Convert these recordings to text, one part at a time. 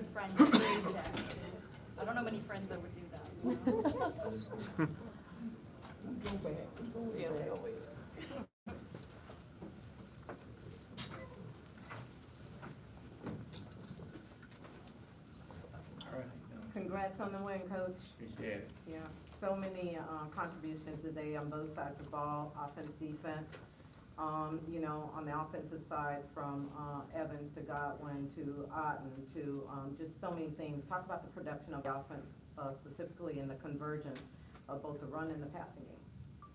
good friend. I don't know many friends that would do that. You know? Go back, go ahead, Elway. All right. Congrats on the win, Coach. Appreciate it. Yeah, so many contributions today on both sides of the ball, offense, defense. You know, on the offensive side, from Evans to Godwin to Otten to just so many things. Talk about the production of the offense, specifically in the convergence of both the run and the passing game.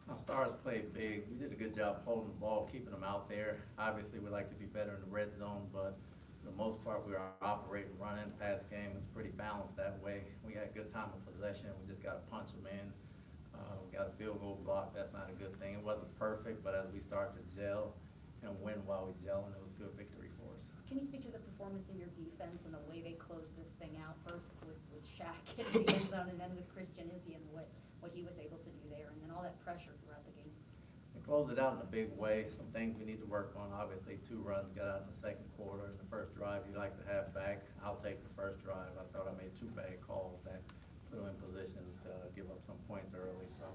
Our stars played big. We did a good job holding the ball, keeping them out there. Obviously, we'd like to be better in the red zone, but for the most part, we were operating, running, pass game was pretty balanced that way. We had good time of possession. We just got to punch them in. We got a field goal block. That's not a good thing. It wasn't perfect, but as we start to gel and win while we gel, and it was a good victory for us. Can you speak to the performance of your defense and the way they closed this thing out first with Shaq in the end zone and then with Christian Izzy and what he was able to do there and then all that pressure throughout the game? We closed it out in a big way. Some things we need to work on. Obviously, 2 runs got out in the second quarter. In the first drive, you like to have back. I'll take the first drive. I thought I made 2 bad calls that put them in positions to give up some points early. So,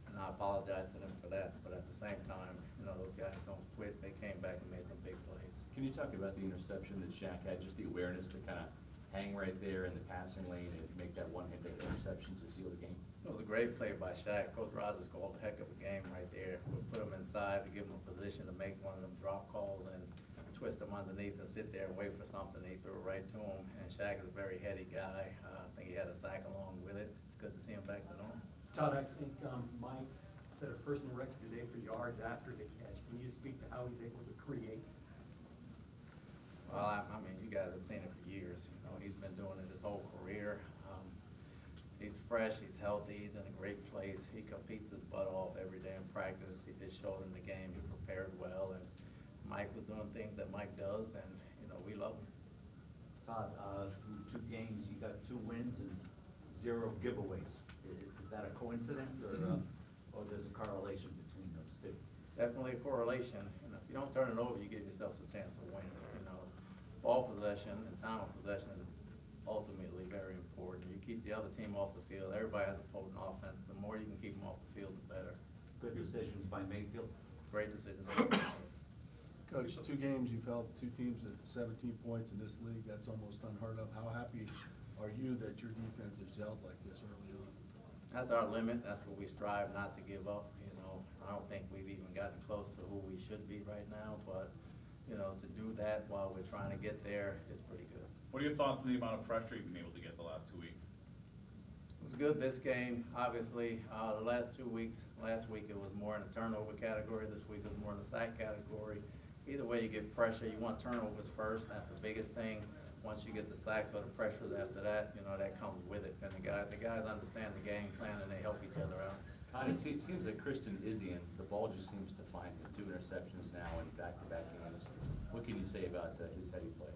and I apologize to them for that. But at the same time, you know, those guys don't quit. They came back and made some big plays. Can you talk about the interception that Shaq had, just the awareness to kind of hang right there in the passing lane and make that one-hit interception to seal the game? It was a great play by Shaq. Coach Rogers called a heck of a game right there. We put him inside to give him a position to make one of them drop calls and twist him underneath and sit there and wait for something. He threw it right to him. And Shaq is a very heady guy. I think he had a sack along with it. It's good to see him back to normal. Todd, I think Mike set a personal record today for yards after the catch. Can you speak to how he's able to create? Well, I mean, you guys have seen it for years. You know, he's been doing it his whole career. He's fresh, he's healthy, he's in a great place. He competes his butt off every day in practice. He just showed in the game, he prepared well, and Mike was doing things that Mike does, and, you know, we love him. Todd, through 2 games, you got 2 wins and 0 giveaways. Is that a coincidence, or there's a correlation between those 2? Definitely a correlation. You know, if you don't turn it over, you give yourself a chance to win. You know, ball possession and time of possession is ultimately very important. You keep the other team off the field. Everybody has a potent offense. The more you can keep them off the field, the better. Good decisions by Mayfield. Great decisions. Coach, 2 games, you've held 2 teams at 17 points in this league. That's almost unheard of. How happy are you that your defense is gelled like this early on? That's our limit. That's what we strive not to give up. You know, I don't think we've even gotten close to who we should be right now, but, you know, to do that while we're trying to get there is pretty good. What are your thoughts on the amount of pressure you've been able to get the last 2 weeks? It was good this game, obviously. The last 2 weeks, last week it was more in the turnover category. This week it was more in the sack category. Either way, you get pressure. You want turnovers first. That's the biggest thing. Once you get the sacks or the pressures after that, you know, that comes with it. And the guys understand the game plan and they help each other out. Todd, it seems like Christian Izzy and the ball just seems to find him. 2 interceptions now in back-to-back games. What can you say about his heady play?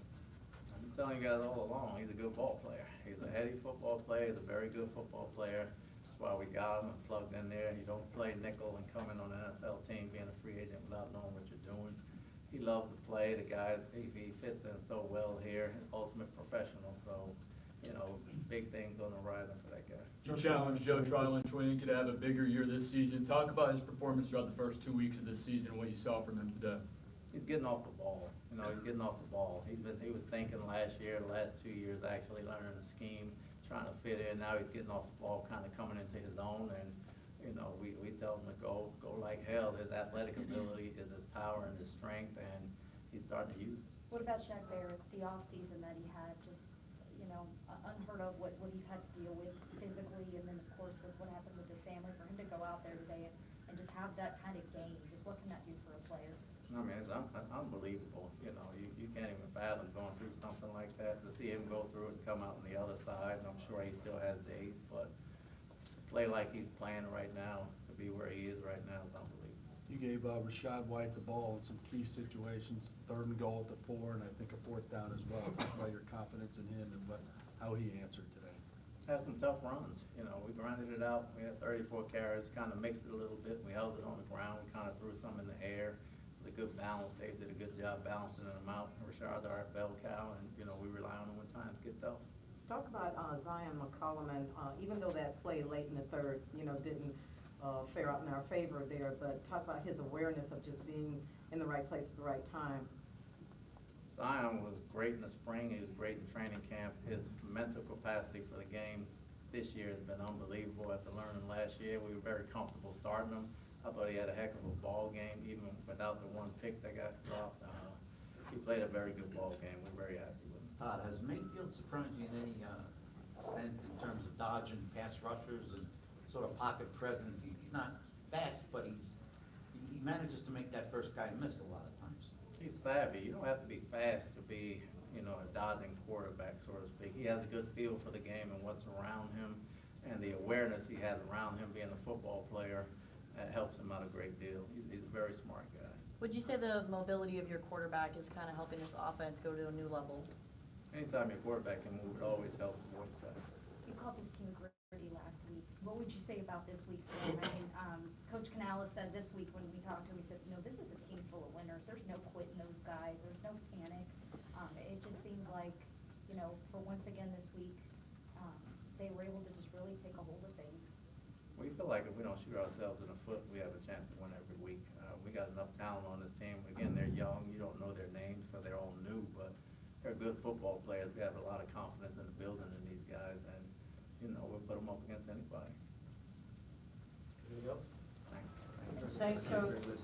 I'm telling you guys all along, he's a good ball player. He's a heady football player. He's a very good football player. That's why we got him and plugged in there. You don't play nickel and come in on an NFL team being a free agent without knowing what you're doing. He loves to play. The guys, he fits in so well here. Ultimate professional. So, you know, big things on the horizon for that guy. You challenged Joe Tryland-Twing to have a bigger year this season. Talk about his performance throughout the first 2 weeks of this season and what you saw from him today. He's getting off the ball. You know, he's getting off the ball. He was thinking last year, the last 2 years, actually learning the scheme, trying to fit in. Now he's getting off the ball, kind of coming into his own. And, you know, we tell him to go like hell. His athletic ability is his power and his strength, and he's starting to use it. What about Shaq Barrett, the off season that he had, just, you know, unheard of what he's had to deal with physically, and then of course with what happened with his family, for him to go out there today and just have that kind of game, just what can that do for a player? I mean, it's unbelievable. You know, you can't even fathom going through something like that. To see him go through it and come out on the other side, and I'm sure he still has days, but to play like he's playing right now, to be where he is right now is unbelievable. You gave Rashad White the ball in some key situations, 3rd and goal at the 4, and I think a 4th down as well. Talk about your confidence in him and how he answered today. Had some tough runs. You know, we grinded it out. We had 34 carries, kind of mixed it a little bit. We held it on the ground. We kind of threw some in the air. It was a good balance. Dave did a good job balancing them out. Rashad's our bell cow, and, you know, we rely on him when times get tough. tough. Talk about Zion McCollum, and even though that play late in the third, didn't fare out in our favor there, but talk about his awareness of just being in the right place at the right time. Zion was great in the spring, he was great in training camp. His mental capacity for the game this year has been unbelievable. After learning last year, we were very comfortable starting him. I thought he had a heck of a ball game, even without the one pick that got dropped. He played a very good ball game. We're very happy with him. Todd, has Mayfield surprised you in any extent in terms of dodging pass rushers and sort of pocket presence? He's not fast, but he manages to make that first guy miss a lot of times. He's savvy. You don't have to be fast to be, a dodging quarterback, so to speak. He has a good feel for the game and what's around him, and the awareness he has around him being a football player helps him out a great deal. He's a very smart guy. Would you say the mobility of your quarterback is kind of helping this offense go to a new level? Anytime your quarterback can move, it always helps avoid sacks. You called this team gritty last week. What would you say about this week's game? I mean, Coach Canales said this week when we talked to him, he said, this is a team full of winners. There's no quit in those guys. There's no panic. It just seemed like, for once again this week, they were able to just really take a hold of things. We feel like if we don't shoot ourselves in the foot, we have a chance to win every week. We got enough talent on this team. Again, they're young. You don't know their names because they're all new, but they're good football players. We have a lot of confidence in the building in these guys, and, we'll put them up against anybody. Anything else? Thanks, Coach.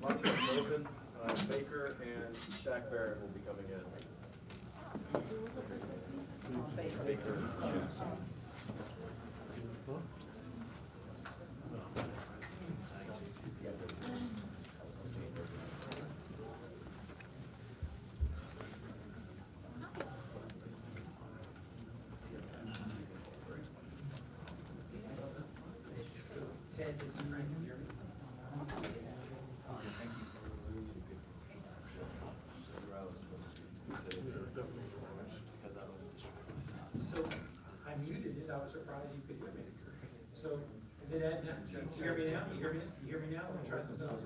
Lots of open, Baker and Shaq Barrett will be coming in. Baker. Ted, is he right here? So, I muted it, I was surprised you could hear me. So, is it Ed now? You hear me now? You hear me? You hear me now? I'm trying something else.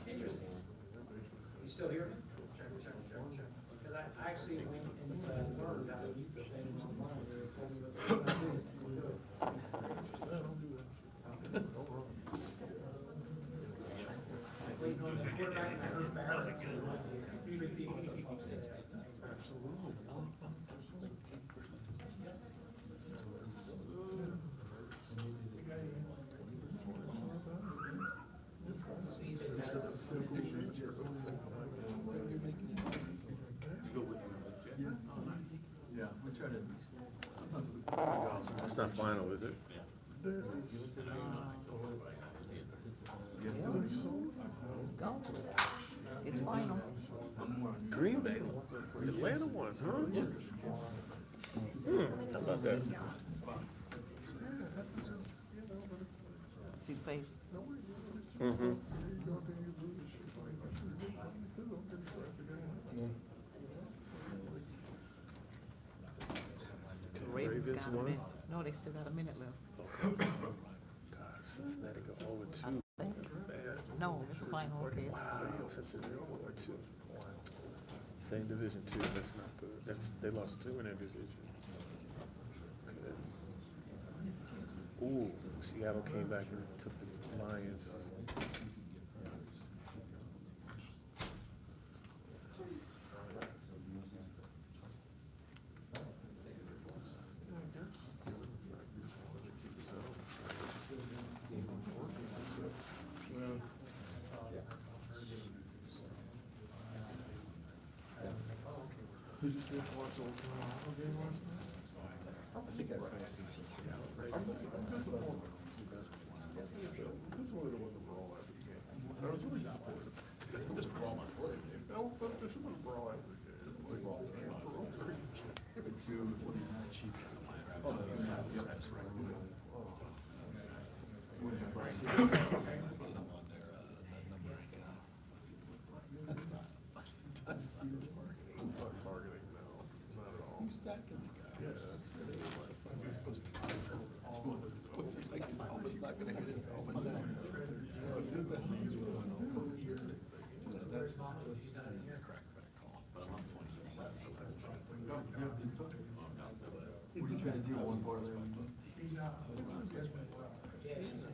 Interesting. You still hear me? Because I actually went and learned how to mute the thing online. They told me what they were doing. Waiting on the quarterback, and I heard Barrett. Three people at the pump station. Yeah, we try to. It's not final, is it? It's final. Green Bay, Atlanta ones, huh? How about that? See the face. Mm-hmm. Ravens got a won? minute. No, they still got a minute left. Okay. God, Cincinnati go 0-2. No, it's the final. Okay. Wow, Cincinnati 0-2. Same division too. That's not good. They lost 2 in their division. Okay. Ooh, Seattle came back and took the Lions. Did you just watch the Colorado game last night? I think I fancy Seattle. This is one of the ones that were all after the game. I was really disappointed. Just for all my play. I was thought this was for all after the game. Like, all the games were over. Oh, that's right. Targeting, no, not at all. Who's sacking the guy? Yeah. He's supposed to. What's it like? He's almost not gonna hit his helmet. That's a crackback call. But I'm on 20. try to do one bar there. Yeah, she said.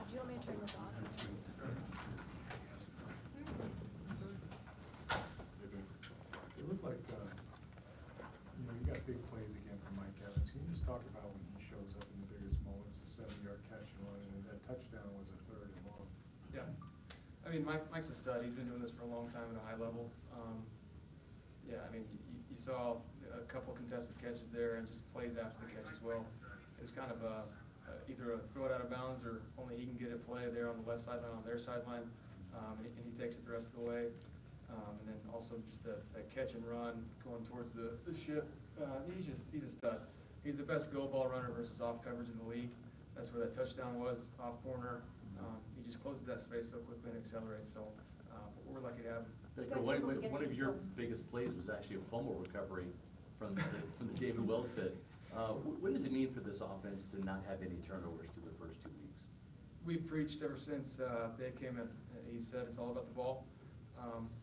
Do you want me to turn this off? It looked like, you got big plays again from Mike Evans. Can you just talk about when he shows up in the biggest moments, the 7-yard catch and run, and that touchdown was a 3rd and long? Yeah, I mean, Mike's a stud, he's been doing this for a long time at a high level. Yeah, I mean, you saw a couple contested catches there and just plays after the catch as well. It was kind of either a throw it out of bounds or only he can get it play there on the left sideline, on their sideline, and he takes it the rest of the way. And then also just that catch and run going towards the ship. He's a stud. He's the best go ball runner versus off coverage in the league. That's where that touchdown was, off corner. He just closes that space so quickly and accelerates, so we're lucky to have him. Victor, one of your biggest plays was actually a fumble recovery from the David Wells hit. What does it mean for this offense to not have any turnovers through the first 2 weeks? We've preached ever since Dave came in. He said it's all about the ball.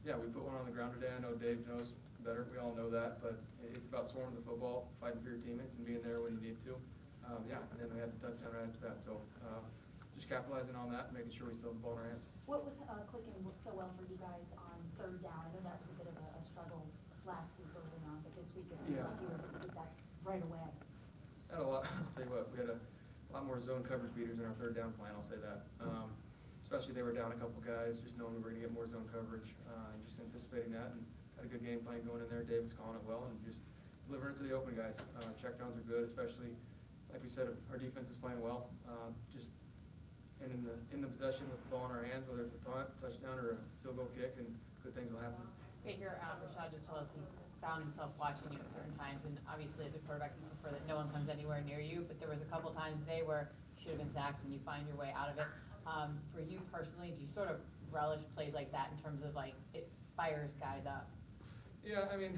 Yeah, we put one on the ground today. I know Dave knows better. We all know that, but it's about scoring the football, fighting for your teammates, and being there when you need to. Yeah, and then we had the touchdown right after that. So just capitalizing on that, making sure we still have the ball in our hands. What was clicking so well for you guys on 3rd down? I know that was a bit of a struggle last week early on, but this week it seemed like you did that right away. Had a lot. I'll tell you what, we had a lot more zone coverage beaters in our 3rd down plan. I'll say that. Especially they were down a couple guys, just knowing we were going to get more zone coverage, and just anticipating that, and had a good game plan going in there. Dave was calling it well, and just delivering it to the open guys. Checkdowns are good, especially like we said, our defense is playing well. Just and in the possession with the ball in our hands, whether it's a punt, touchdown, or a field goal kick, and good things will happen. Baker, Rashad just told us he found himself watching you at certain times, and obviously as a quarterback, you prefer that no one comes anywhere near you, but there was a couple times today where you should have been sacked and you find your way out of it. For you personally, do you sort of relish plays like that in terms of like, it fires guys up? Yeah, I mean,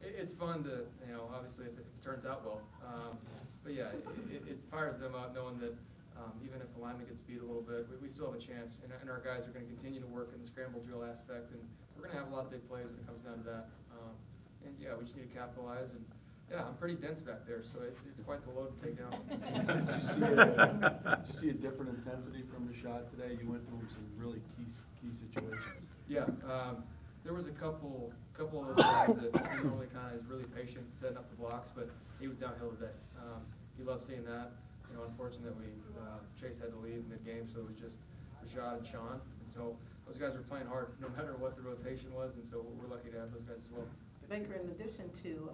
it's fun to, obviously if it turns out well. But yeah, it fires them up knowing that even if the lineman gets beat a little bit, we still have a chance. And our guys are going to continue to work in the scramble drill aspect, and we're going to have a lot of big plays when it comes down to that. And yeah, we just need to capitalize. And yeah, I'm pretty dense back there, so it's quite the load to take down. Did you see a different intensity from Rashad today? You went through some really key situations. Yeah, there was a couple of those guys that he normally kind of is really patient setting up the blocks, but he was downhill today. He loved seeing that. Unfortunately, Chase had to leave mid-game, so it was just Rashad and Sean. And so those guys were playing hard no matter what the rotation was, and so we're lucky to have those guys as well. Baker, in addition to,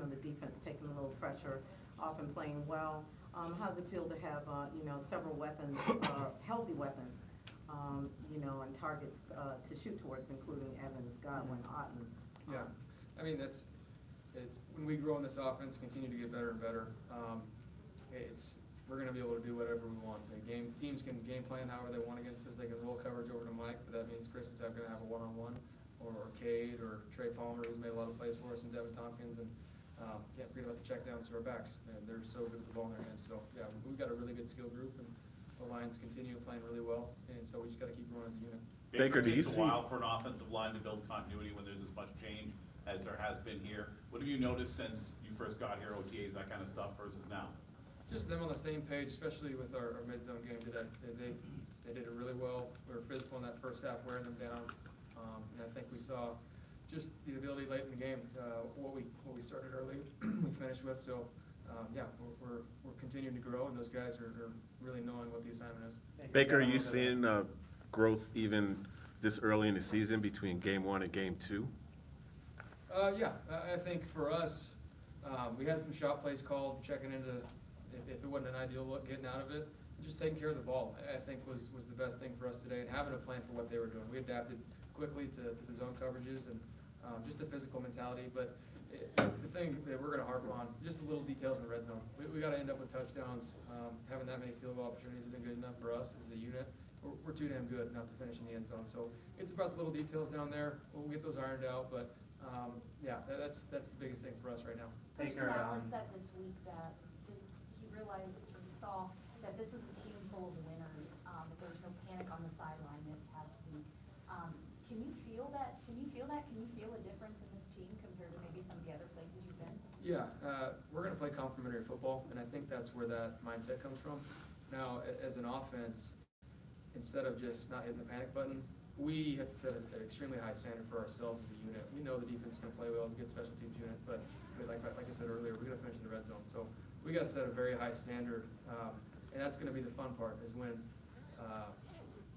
the defense taking a little pressure off and playing well, how's it feel to have, several weapons, healthy weapons, and targets to shoot towards, including Evans, Godwin, Otten? Yeah, I mean, it's when we grow in this offense, continue to get better and better, we're gonna be able to do whatever we want. Teams can game plan however they want against us. They can roll coverage over to Mike, but that means Chris is gonna have a one-on-one, or Cade, or Trey Palmer, who's made a lot of plays for us, and Devin Tompkins, and can't forget about the checkdowns to our backs, and they're so good with the ball in their hands. So yeah, we've got a really good skill group, and the Lions continue playing really well, and so we just gotta keep growing as a unit. Baker, do you It takes see- a while for an offensive line to build continuity when there's as much change as there has been here. What have you noticed since you first got here, OTAs, that kind of stuff, versus now? Just them on the same page, especially with our mid-zone game today. They did it really well. We were physical in that first half, wearing them down. And I think we saw just the ability late in the game, what we started early, we finished with. So yeah, we're continuing to grow, and those guys are really knowing what the assignment is. Baker, are you seeing growth even this early in the season between game 1 and game 2? Yeah, I think for us, we had some shot plays called, checking into, if it wasn't an ideal look, getting out of it, and just taking care of the ball, I think was the best thing for us today, and having a plan for what they were doing. We adapted quickly to the zone coverages and just the physical mentality, but the thing that we're gonna harp on, just the little details in the red zone. We gotta end up with touchdowns. Having that many field goal opportunities isn't good enough for us as a unit. We're too damn good not to finish in the end zone, so it's about the little details down there. We'll get those ironed out, but yeah, that's the biggest thing for us right now. Coach Morales said this week that he realized, or he saw, that this was a team full of winners, that there was no panic on the sideline this past week. Can you feel that? Can you feel a difference in this team compared to maybe some of the other places you've been? Yeah, we're gonna play complementary football, and I think that's where that mindset comes from. Now, as an offense, instead of just not hitting the panic button, we have to set an extremely high standard for ourselves as a unit. We know the defense is gonna play well, good special teams unit, but like I said earlier, we're gonna finish in the red zone. So we gotta set a very high standard, and that's gonna be the fun part, is when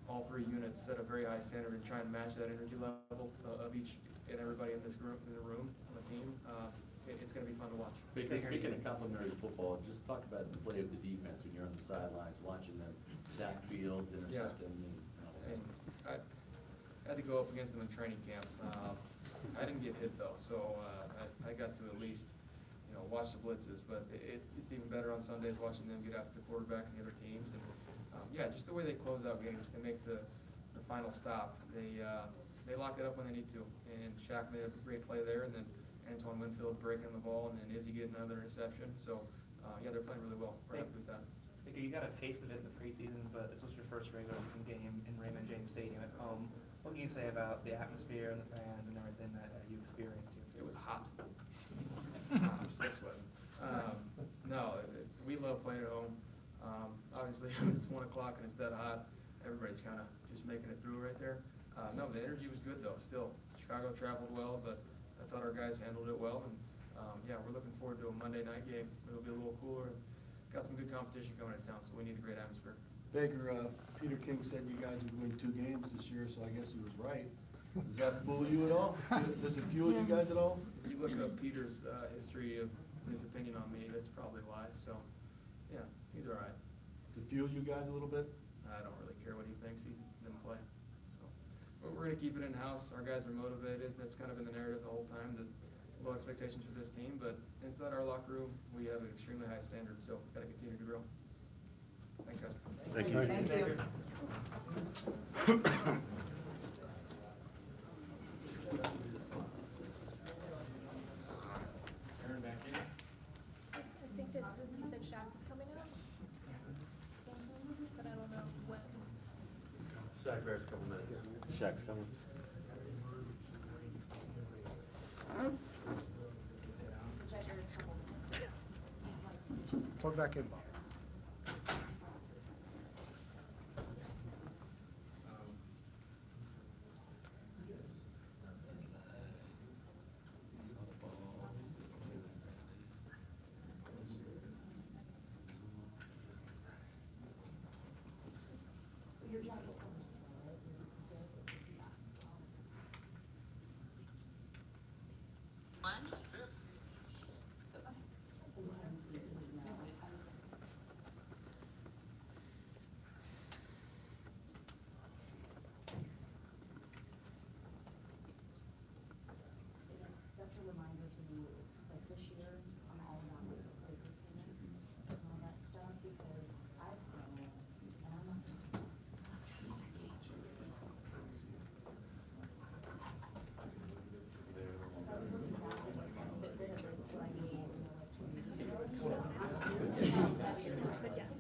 all three units set a very high standard and try and match that energy level of each and everybody in this group, in the room, on the team. It's gonna be fun to watch. Speaking of complimentary football, just talk about the play of the defense when you're on the sidelines, watching them sack fields, intercept them. And I had to go up against them in training camp. I didn't get hit though, so I got to at least, watch the blitzes. But it's even better on Sundays watching them get after the quarterback and the other teams. And yeah, just the way they close out games, they make the final stop. They lock it up when they need to. And Shaq made a great play there, and then Antoine Winfield breaking the ball, and then Izzy getting another interception. So yeah, they're playing really well. We're happy with that. You got a taste of it in the preseason, but this was your first regular season game in Raymond James Stadium at home. What can you say about the atmosphere and the fans and everything that you experienced here? It was hot. I'm still sweating. No, we love playing at home. Obviously, it's 1 o'clock and it's that hot. Everybody's kind of just making it through right there. No, the energy was good though. Still, Chicago traveled well, but I thought our guys handled it well. And yeah, we're looking forward to a Monday night game. It'll be a little cooler. Got some good competition coming into town, so we need a great atmosphere. Baker, Peter King said you guys would win 2 games this year, so I guess he was right. Does that fool you at all? Does it fuel you guys at all? If you look up Peter's history of his opinion on me, that's probably a lie. So, yeah, he's all right. Does it fuel you guys a little bit? I don't really care what he thinks. He's didn't play. So, but we're gonna keep it in house. Our guys are motivated. That's kind of been the narrative the whole time. That low expectations for this team, but inside our locker room, we have an extremely high standard. So, gotta continue to grow. Thanks, guys. Thank you. Thank you. Aaron back in. I think this, he said Shaq was coming out, but I don't know when. Shaq Bear's a couple minutes. Shaq's coming. Plug back in, Bob. Your jacket first. That's a reminder to you, like this year, I'm all about the paper payments and all that stuff, because I've grown and I'm not. I was looking back at like a bit of it, what I made, like 2 years ago. But yes.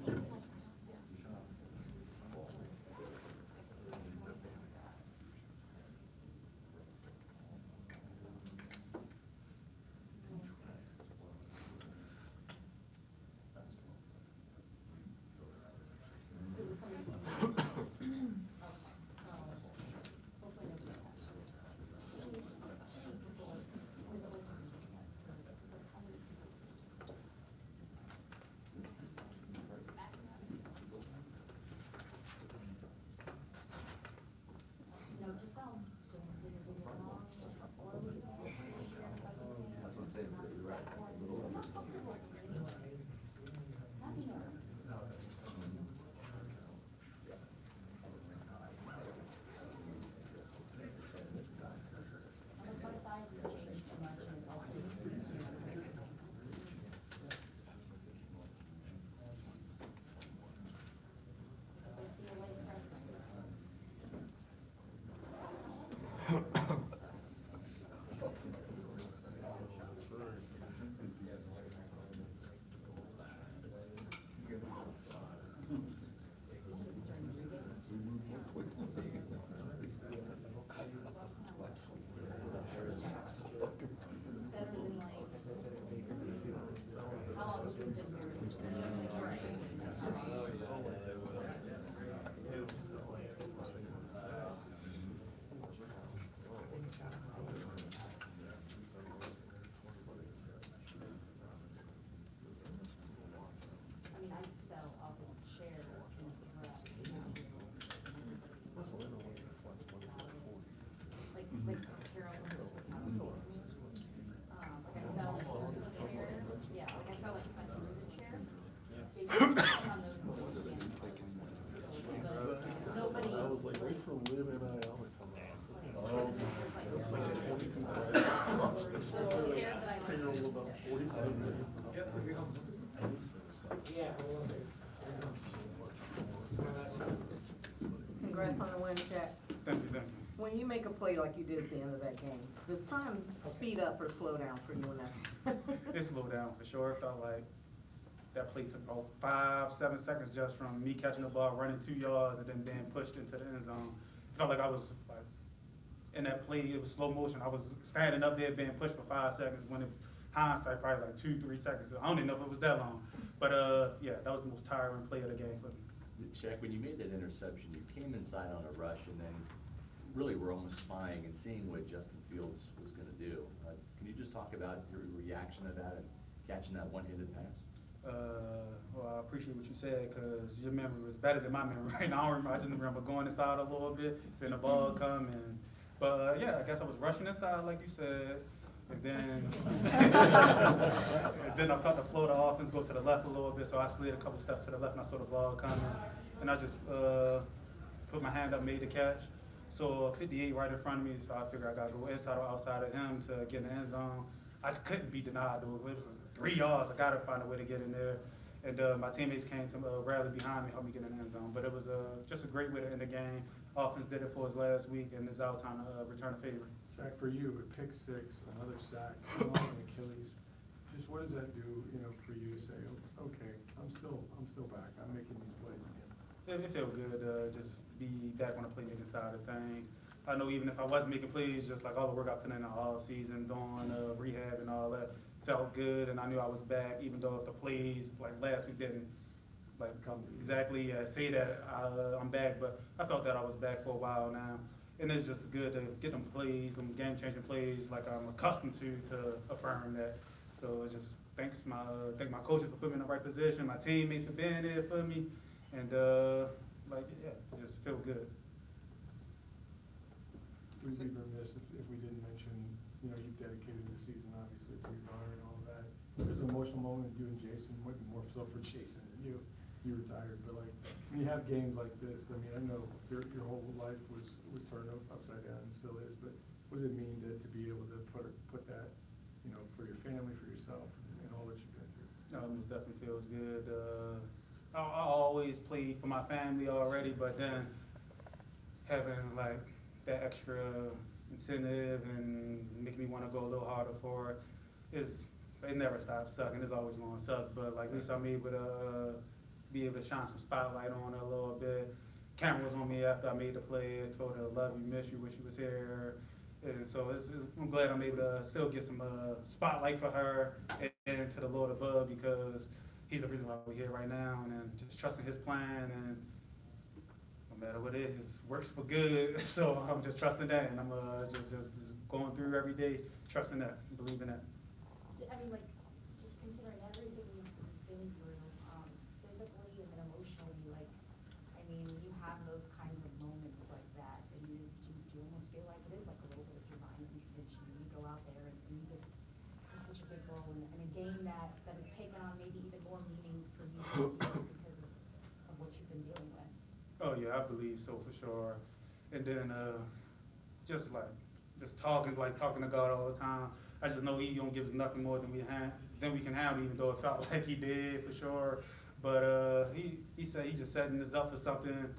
Yep, here he comes. Yeah, hold on a second. Here he comes. My last one. Congrats on the win, Shaq. Thank you, thank you. When you make a play like you did at the end of that game, does time speed up or slow down for you in that? It slowed down for sure. It felt like that play took about 5-7 seconds just from me catching the ball, running 2 yards, and then being pushed into the end zone. It felt like I was like, in that play, it was slow motion. I was standing up there being pushed for 5 seconds when it was hindsight, probably like 2-3 seconds. I don't even know if it was that long. But yeah, that was the most tiring play of the game for me. Shaq, when you made that interception, you came inside on a rush and then really were almost spying and seeing what Justin Fields was going to do. Can you just talk about your reaction to that and catching that one-handed pass? Well, I appreciate what you said because your memory was better than my memory right now. I just remember going inside a little bit, seeing the ball come, but yeah, I guess I was rushing inside like you said, and then and then I felt the flow of the offense go to the left a little bit, so I slid a couple steps to the left and I saw the ball coming, and I just put my hand up, made the catch. So 58 right in front of me, so I figured I got to go inside or outside of him to get in the end zone. I couldn't be denied, though. It was 3 yards. I got to find a way to get in there. And my teammates came to rally behind me, help me get in the end zone. But it was just a great way to end the game. Offense did it for us last week, and it's our time to return a favor. Shaq, for you, a pick six, another sack, an Achilles. Just what does that do, for you to say, okay, I'm still back. I'm making these plays again. It felt good just be back on the playmaking side of things. I know even if I wasn't making plays, just like all the work I put in the off season, doing rehab and all that, felt good, and I knew I was back, even though if the plays like last week didn't like come exactly say that I'm back, but I felt that I was back for a while now, and it's just good to get them plays, them game-changing plays like I'm accustomed to affirm that. So it just thank my coaches for putting me in the right position, my teammates for being there for me, and it just feel good. We'd be remiss if we didn't mention, you've dedicated the season obviously to your daughter and all that. There's an emotional moment, you and Jason, more so for Jason than you retired, but like, when you have games like this, I mean, I know your whole life was turned upside down and still is, but what does it mean to be able to put that, for your family, for yourself, and all that you've been through? It definitely feels good. I always played for my family already, but then having like that extra incentive and make me want to go a little harder for it, it never stops sucking. It's always going to suck, but like at least I'm able to be able to shine some spotlight on it a little bit. Camera was on me after I made the play. I told her I love you, miss you, wish you was here. And so I'm glad I'm able to still get some spotlight for her and to the Lord above, because he's the reason why we're here right now, and then just trusting his plan, and no matter what it is, it works for good. So I'm just trusting that, and I'm just going through every day, trusting that, believing that. I mean, like, just considering everything you've been through, physically and then emotionally, like, I mean, you have those kinds of moments like that, and do you almost feel like it is like a little bit of divine intervention, and you go out there and you get such a big role in a game that has taken on maybe even more meaning for you this year because of what you've been dealing with. Oh yeah, I believe so for sure. And then just talking to God all the time. I just know He don't give us nothing more than we can handle, even though it felt like He did for sure. But he said He just setting us up for something.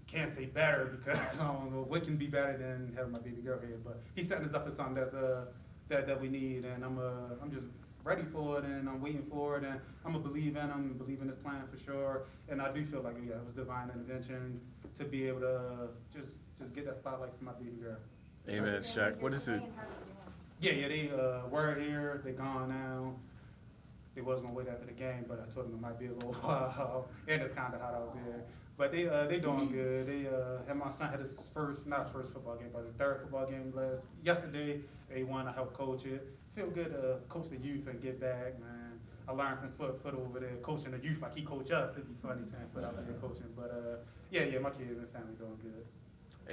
Can't say better because I don't know what can be better than having my baby girl here. But He's setting us up for something that we need, and I'm just ready for it, and I'm waiting for it, and I'm gonna believe in Him and believe in His plan for sure. And I do feel like it was divine intervention to be able to just get that spotlight for my baby girl. Amen, Shaq. What is it? Yeah, they were here, they gone now. They was gonna wait after the game, but I told them it might be a little while, and it's kinda hot out there. But they doing good. They my son had his not his first football game, but his third football game yesterday. They won. I helped coach it. Feel good to coach the youth and get back, man. I learned from Foot over there coaching the youth like he coach us. It'd be funny saying Foot out there coaching, but yeah, my kids and family doing good.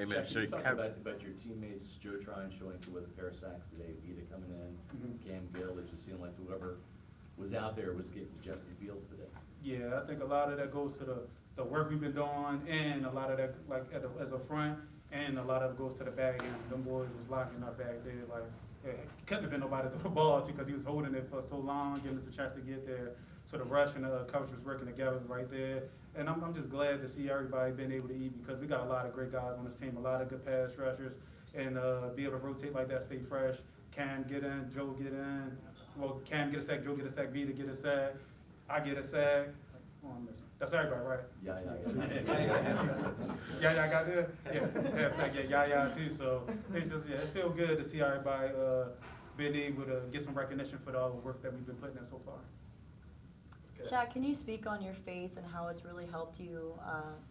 Amen. Shaq, you talked about your teammates, Joe Tryon showing through with a pair of sacks today, Vita coming in, Cam Gill. It just seemed like whoever was out there was getting to Justin Fields today. Yeah, I think a lot of that goes to the work we've been doing, and a lot of that, like as a front, and a lot of it goes to the bag, and them boys was locking up back there, like, it couldn't have been nobody to throw the ball to, because he was holding it for so long, giving us a chance to get there. So the rush and the coverage was working together right there. And I'm just glad to see everybody being able to eat, because we got a lot of great guys on this team, a lot of good pass rushers, and be able to rotate like that, stay fresh. Cam get in, Joe get in. Well, Cam get a sack, Joe get a sack, Vita get a sack, I get a sack. Oh, I'm missing. That's everybody, right? Yeah. Yeah, got there? Yeah, half sack, yeah, too. So it's just, it feels good to see everybody being able to get some recognition for all the work that we've been putting in so far. Shaq, can you speak on your faith and how it's really helped you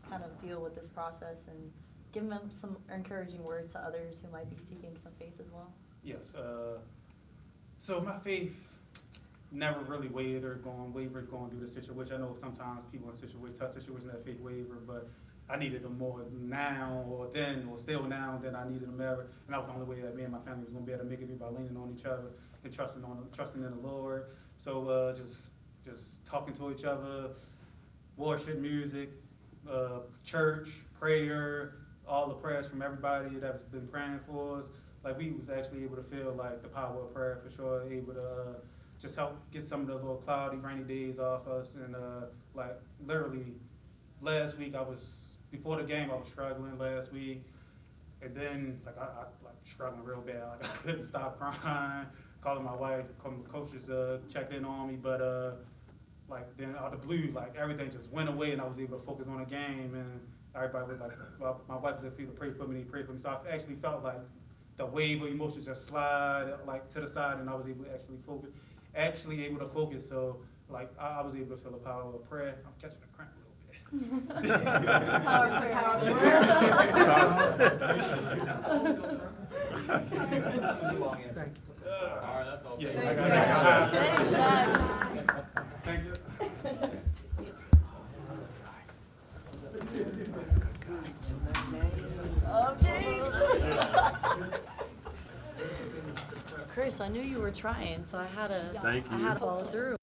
kind of deal with this process and give them some encouraging words to others who might be seeking some faith as well? Yes. So my faith never really wavered going through the situation. I know sometimes people in tough situations have faith waver, but I needed them more now or then or still now than I needed them ever. And that was the only way that me and my family was going to be able to make it through, by leaning on each other and trusting in the Lord. So just talking to each other, worship music, church, prayer, all the prayers from everybody that's been praying for us. Like, we was actually able to feel like the power of prayer for sure, able to just help get some of the little cloudy, rainy days off us. And like literally last week before the game I was struggling last week. And then like I struggling real bad. Like, I couldn't stop crying, calling my wife, coaches checked in on me, but like then out of the blue, like everything just went away, and I was able to focus on the game, and everybody was like, well, my wife was just able to pray for me, so I actually felt like the wave of emotions just slide like to the side, and I was able to actually focus. So like I was able to feel the power of prayer. I'm catching a cramp a little bit. Power of prayer. Thank you. All right, that's all. Yeah, Thanks, Shaq. Thank you. Oh, Jesus. Chris, I knew you were trying, so I had to follow through.